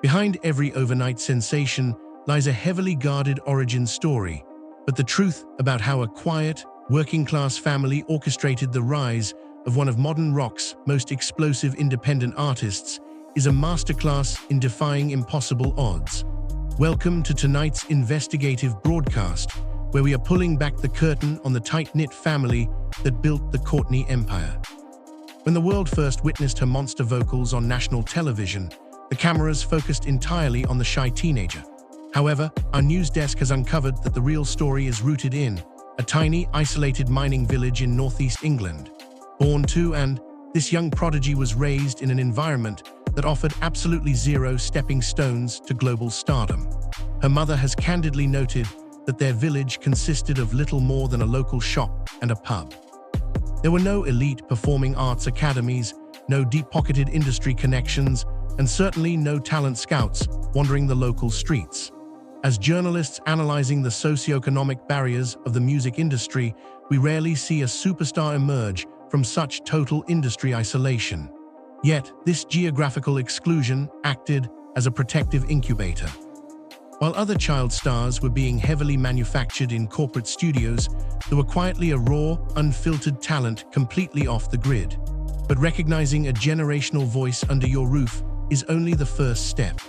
Behind every overnight sensation lies a heavily guarded origin story, but the truth about how a quiet, working-class family orchestrated the rise of one of modern rock's most explosive independent artists is a masterclass in defying impossible odds. Welcome to tonight's investigative broadcast, where we are pulling back the curtain on the tight-knit family that built the Courtney empire. When the world first witnessed her monster vocals on national television, the cameras focused entirely on the shy teenager. However, our news desk has uncovered that the real story is rooted in a tiny, isolated mining village in northeast England. Born to this young prodigy was raised in an environment that offered absolutely zero stepping stones to global stardom. Her mother has candidly noted that their village consisted of little more than a local shop and a pub. There were no elite performing arts academies, no deep-pocketed industry connections, and certainly no talent scouts wandering the local streets. As journalists analyzing the socioeconomic barriers of the music industry, we rarely see a superstar emerge from such total industry isolation. Yet, this geographical exclusion acted as a protective incubator. While other child stars were being heavily manufactured in corporate studios, there were quietly a raw, unfiltered talent completely off the grid. But recognizing a generational voice under your roof is only the first step.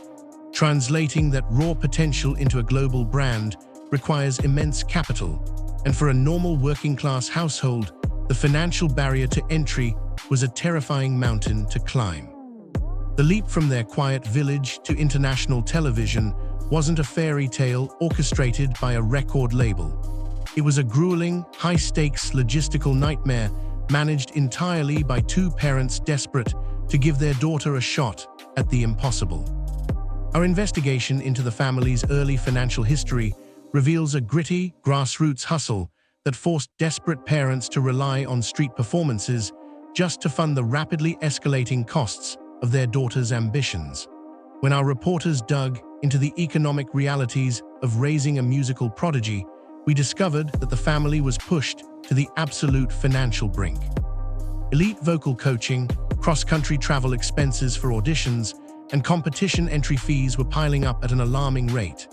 Translating that raw potential into a global brand requires immense capital, and for a normal working-class household, the financial barrier to entry was a terrifying mountain to climb. The leap from their quiet village to international television wasn't a fairy tale orchestrated by a record label. It was a grueling, high-stakes logistical nightmare managed entirely by two parents desperate to give their daughter a shot at the impossible. Our investigation into the family's early financial history reveals a gritty, grassroots hustle that forced desperate parents to rely on street performances just to fund the rapidly escalating costs of their daughter's ambitions. When our reporters dug into the economic realities of raising a musical prodigy, we discovered that the family was pushed to the absolute financial brink. Elite vocal coaching, cross-country travel expenses for auditions, and competition entry fees were piling up at an alarming rate,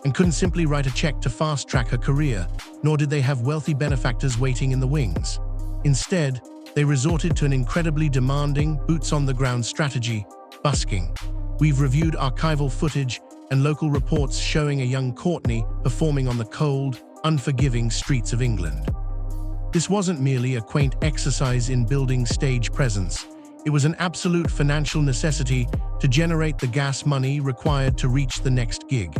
and couldn't simply write a check to fast-track her career, nor did they have wealthy benefactors waiting in the wings. Instead, they resorted to an incredibly demanding, boots-on-the-ground strategy, busking. We've reviewed archival footage and local reports showing a young Courtney performing on the cold, unforgiving streets of England. This wasn't merely a quaint exercise in building stage presence. It was an absolute financial necessity to generate the gas money required to reach the next gig.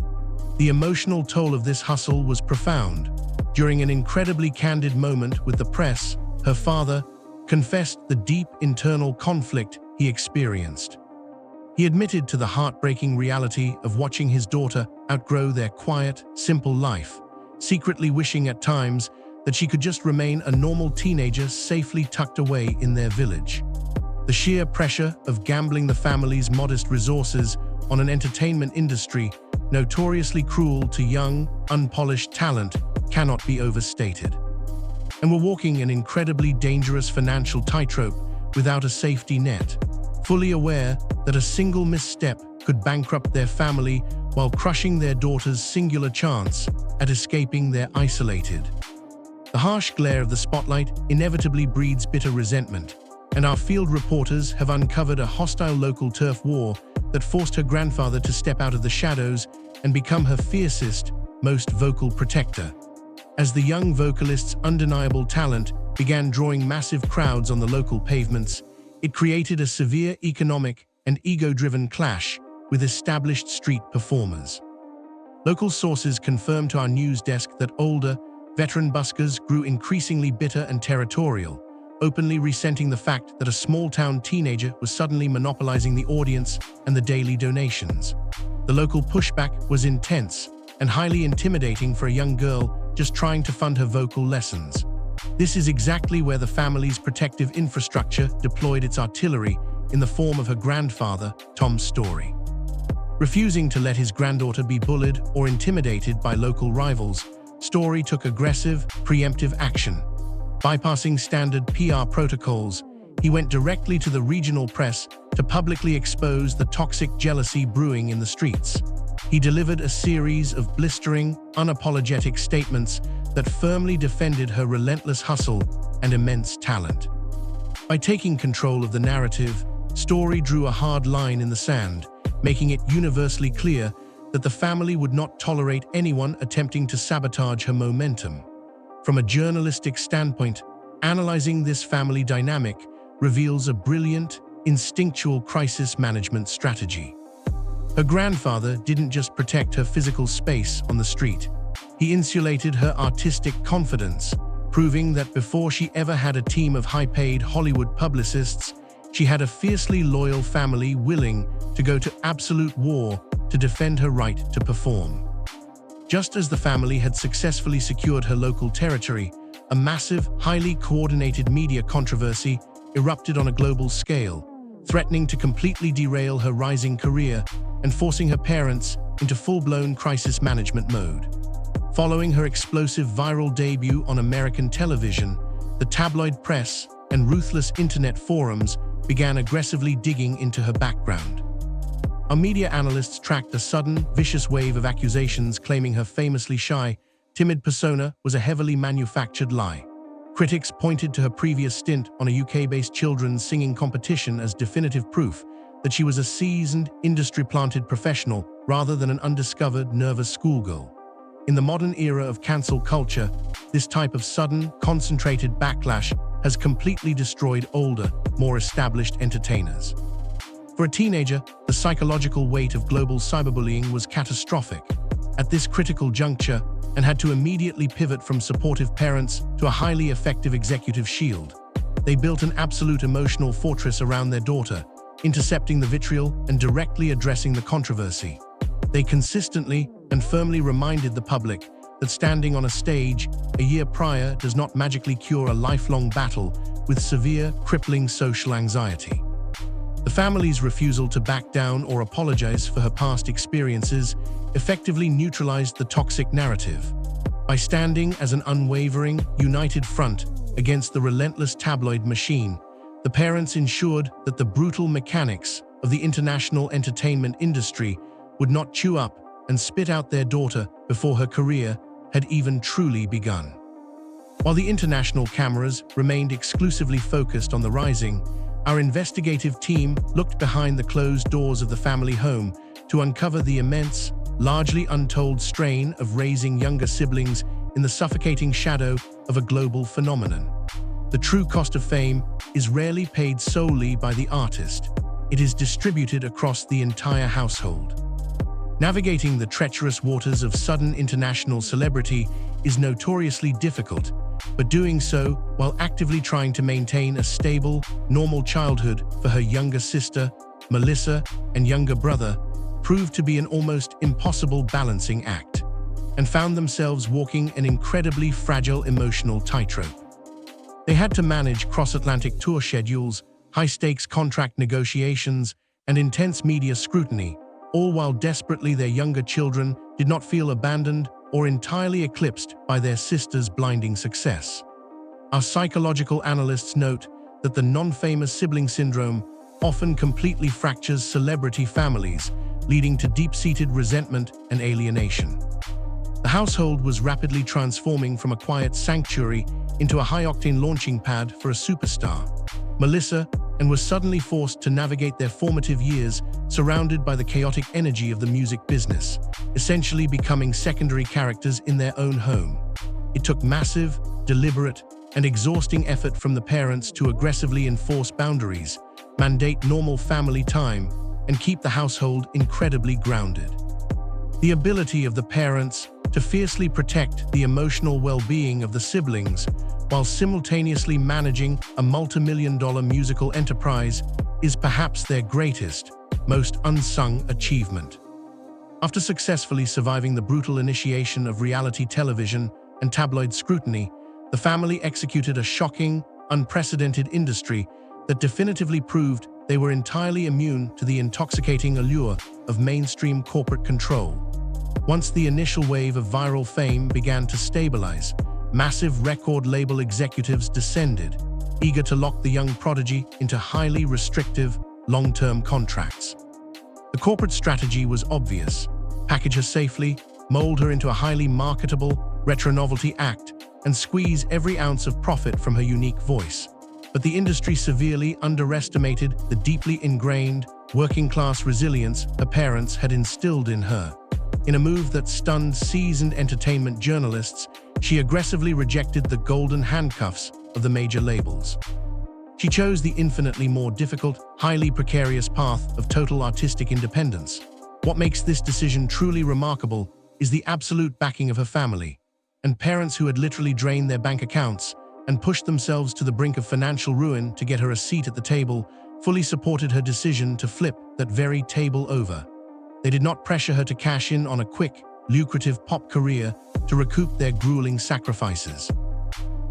The emotional toll of this hustle was profound. During an incredibly candid moment with the press, her father confessed the deep internal conflict he experienced. He admitted to the heartbreaking reality of watching his daughter outgrow their quiet, simple life, secretly wishing at times that she could just remain a normal teenager safely tucked away in their village. The sheer pressure of gambling the family's modest resources on an entertainment industry notoriously cruel to young, unpolished talent cannot be overstated. And we're walking an incredibly dangerous financial tightrope without a safety net, fully aware that a single misstep could bankrupt their family while crushing their daughter's singular chance at escaping their isolated. The harsh glare of the spotlight inevitably breeds bitter resentment, and our field reporters have uncovered a hostile local turf war that forced her grandfather to step out of the shadows and become her fiercest, most vocal protector. As the young vocalist's undeniable talent began drawing massive crowds on the local pavements, it created a severe economic and ego-driven clash with established street performers. Local sources confirmed to our news desk that older, veteran buskers grew increasingly bitter and territorial, openly resenting the fact that a small-town teenager was suddenly monopolizing the audience and the daily donations. The local pushback was intense and highly intimidating for a young girl just trying to fund her vocal lessons. This is exactly where the family's protective infrastructure deployed its artillery in the form of her grandfather, Tom Story. Refusing to let his granddaughter be bullied or intimidated by local rivals, Story took aggressive, preemptive action. Bypassing standard PR protocols, he went directly to the regional press to publicly expose the toxic jealousy brewing in the streets. He delivered a series of blistering, unapologetic statements that firmly defended her relentless hustle and immense talent. By taking control of the narrative, Story drew a hard line in the sand, making it universally clear that the family would not tolerate anyone attempting to sabotage her momentum. From a journalistic standpoint, analyzing this family dynamic reveals a brilliant, instinctual crisis management strategy. Her grandfather didn't just protect her physical space on the street. He insulated her artistic confidence, proving that before she ever had a team of high-paid Hollywood publicists, she had a fiercely loyal family willing to go to absolute war to defend her right to perform. Just as the family had successfully secured her local territory, a massive, highly coordinated media controversy erupted on a global scale, threatening to completely derail her rising career and forcing her parents into full-blown crisis management mode. Following her explosive viral debut on American television, the tabloid press and ruthless internet forums began aggressively digging into her background. Our media analysts tracked a sudden, vicious wave of accusations claiming her famously shy, timid persona was a heavily manufactured lie. Critics pointed to her previous stint on a UK-based children's singing competition as definitive proof that she was a seasoned, industry-planted professional rather than an undiscovered, nervous schoolgirl. In the modern era of cancel culture, this type of sudden, concentrated backlash has completely destroyed older, more established entertainers. For a teenager, the psychological weight of global cyberbullying was catastrophic. At this critical juncture, and had to immediately pivot from supportive parents to a highly effective executive shield. They built an absolute emotional fortress around their daughter, intercepting the vitriol and directly addressing the controversy. They consistently and firmly reminded the public that standing on a stage a year prior does not magically cure a lifelong battle with severe, crippling social anxiety. The family's refusal to back down or apologize for her past experiences effectively neutralized the toxic narrative. By standing as an unwavering, united front against the relentless tabloid machine, the parents ensured that the brutal mechanics of the international entertainment industry would not chew up and spit out their daughter before her career had even truly begun. While the international cameras remained exclusively focused on the rising, our investigative team looked behind the closed doors of the family home to uncover the immense, largely untold strain of raising younger siblings in the suffocating shadow of a global phenomenon. The true cost of fame is rarely paid solely by the artist. It is distributed across the entire household. Navigating the treacherous waters of sudden international celebrity is notoriously difficult, but doing so while actively trying to maintain a stable, normal childhood for her younger sister, Melissa, and younger brother proved to be an almost impossible balancing act, and found themselves walking an incredibly fragile emotional tightrope. They had to manage cross-Atlantic tour schedules, high-stakes contract negotiations, and intense media scrutiny, all while desperately their younger children did not feel abandoned or entirely eclipsed by their sister's blinding success. Our psychological analysts note that the non-famous sibling syndrome often completely fractures celebrity families, leading to deep-seated resentment and alienation. The household was rapidly transforming from a quiet sanctuary into a high-octane launching pad for a superstar, Melissa, and was suddenly forced to navigate their formative years surrounded by the chaotic energy of the music business, essentially becoming secondary characters in their own home. It took massive, deliberate, and exhausting effort from the parents to aggressively enforce boundaries, mandate normal family time, and keep the household incredibly grounded. The ability of the parents to fiercely protect the emotional well-being of the siblings while simultaneously managing a multi-million-dollar musical enterprise is perhaps their greatest, most unsung achievement. After successfully surviving the brutal initiation of reality television and tabloid scrutiny, the family executed a shocking, unprecedented industry that definitively proved they were entirely immune to the intoxicating allure of mainstream corporate control. Once the initial wave of viral fame began to stabilize, massive record label executives descended, eager to lock the young prodigy into highly restrictive, long-term contracts. The corporate strategy was obvious: package her safely, mold her into a highly marketable, retro-novelty act, and squeeze every ounce of profit from her unique voice. But the industry severely underestimated the deeply ingrained, working-class resilience her parents had instilled in her. In a move that stunned seasoned entertainment journalists, she aggressively rejected the golden handcuffs of the major labels. She chose the infinitely more difficult, highly precarious path of total artistic independence. What makes this decision truly remarkable is the absolute backing of her family, and parents who had literally drained their bank accounts and pushed themselves to the brink of financial ruin to get her a seat at the table, fully supported her decision to flip that very table over. They did not pressure her to cash in on a quick, lucrative pop career to recoup their grueling sacrifices.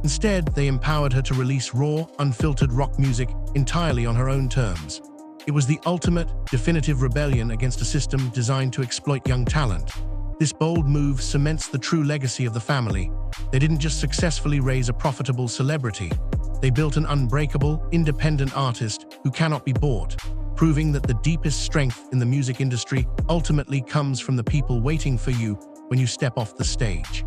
Instead, they empowered her to release raw, unfiltered rock music entirely on her own terms. It was the ultimate, definitive rebellion against a system designed to exploit young talent. This bold move cements the true legacy of the family. They didn't just successfully raise a profitable celebrity. They built an unbreakable, independent artist who cannot be bought, proving that the deepest strength in the music industry ultimately comes from the people waiting for you when you step off the stage.